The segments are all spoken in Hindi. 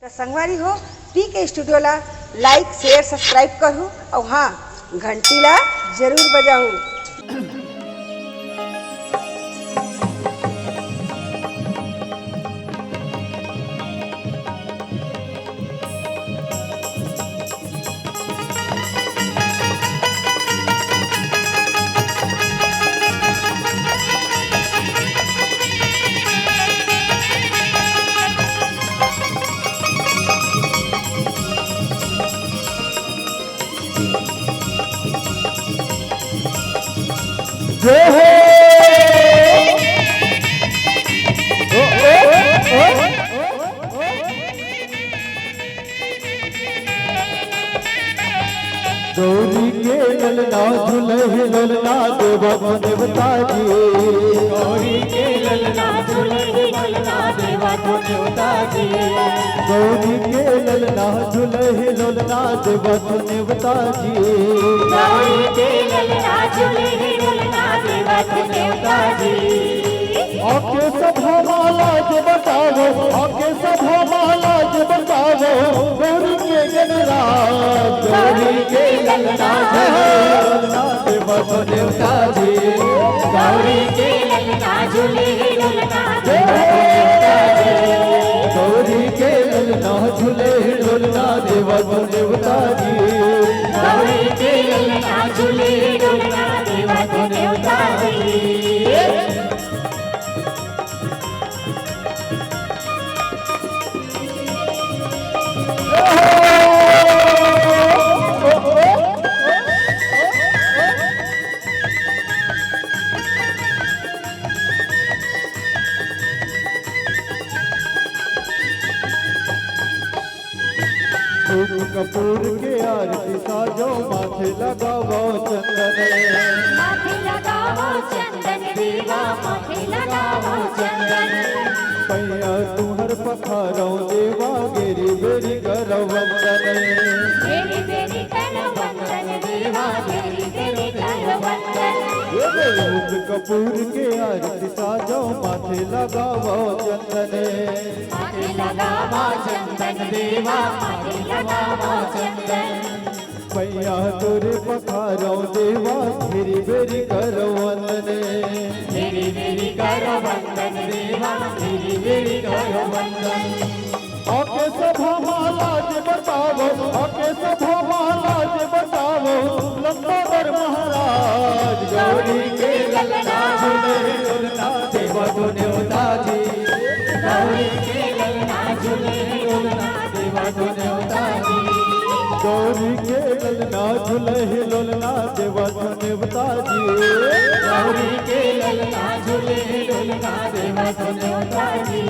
संगवारी हो पीके स्टूडियो ला लाइक शेयर सब्सक्राइब करूँ और हाँ घंटी ला जरूर बजाऊँ। गौरी के ललना झूले ललना देवा देवता जी। गौरी के ललना झूले ललना देवा देवता जी। गौरी के ललना झूले ललना देवा देवता जी। गौरी के ललना झूले ललना देवा देवता जी। आके सभा माला जो बताओ, आके सभा माला जो बताओ, गौरी के गणराज। गौरी के ललना देवा देवता जी। गौरी के ललना झूले ललना देवता जी। गौरी के ललना झूले ललना देवा देवता जी। गौरी के ललना झूले ललना देवा देवता जी। कपूर के आरती साजो माथे लगावो चंदन। माथे लगावो चंदन देवा माथे लगावो चंदन। पैया तुहर पखारो देवा गेरी बेरी करो वंदन। बेरी बेरी करो वंदन देवा बेरी बेरी करो वंदन। कपूर के आरती साजो माथे लगावो चंदन। माथे लगावो चंदन देवा माथे लगावो चंदन। पैया तोरे पखारो देवा गेरी बेरी करो वंदन। बेरी बेरी करो वंदन देवा बेरी बेरी करो वंदन। आके सभा माला जे बतावो, आके सभा माला जे बतावो, लंबोदर महाराज। गौरी के ललना झूले ललना देवा देवता जी। गौरी के ललना झूले ललना देवा देवता जी। गौरी के ललना झूले ललना देवा देवता जी। गौरी के ललना झूले ललना देवा देवता जी।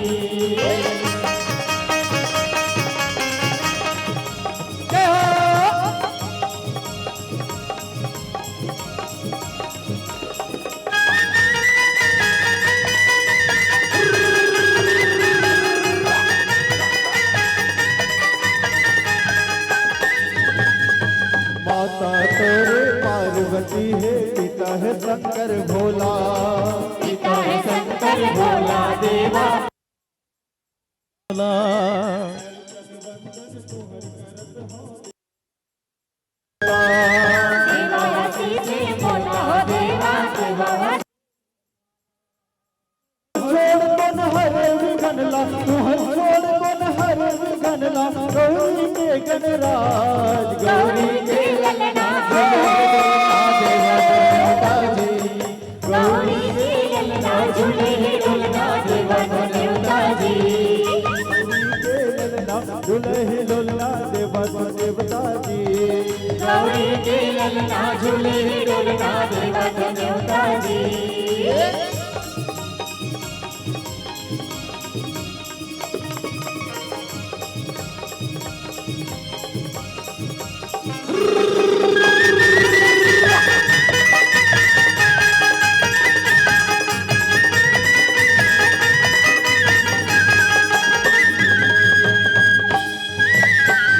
माता तेरे पार्वती है, पिता है शंकर भोला। पिता है शंकर भोला देवा। देवासी से बोला हो देवा देवा। छोड़ बन हरे विघनला, तुहर छोड़ बन हरे विघनला, गौरी के गणराज। गौरी के ललना गौरी के ललना झूले ललना देवा देवता जी। झूले ललना देवा देवता जी। गौरी के ललना झूले ललना देवा देवता जी।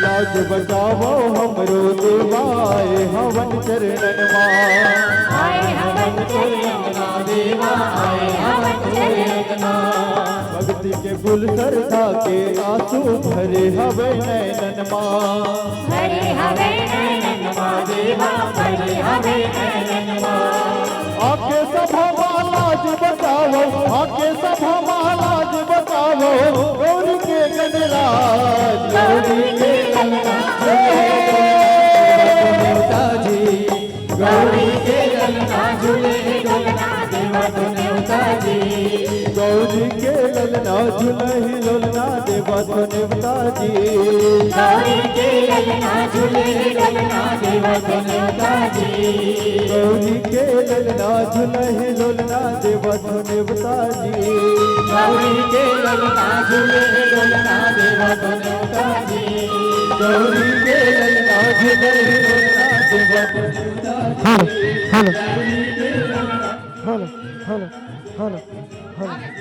लाज बचावो हमरो देवाए हवन चरणन मां। आए हवन चरणन देवा आए हवन चरणन। भक्ति के फूल सरधा के आंसू भरे हवे नैनन माँ हरे हवे नैनन माँ देवा हरे हवे नैनन माँ आके सभा लाज बताओ आके सभा लाज बताओ गौरी के गणराज गौरी के ललना गौरी के ललना झूले डोलना देवा तो न्योता जी गौरी के ललना झूलहि लोलना देवा तो न्योता जी गौरी के ललना झूले डोलना देवा तो न्योता जी गौरी के ललना झूलहि लोलना देवा तो न्योता जी गौरी के ललना झूले डोलना देवा तो न्योता जी गौरी के ललना झूलहि लोलना देवा तो न्योता जी hello hello hello hello hello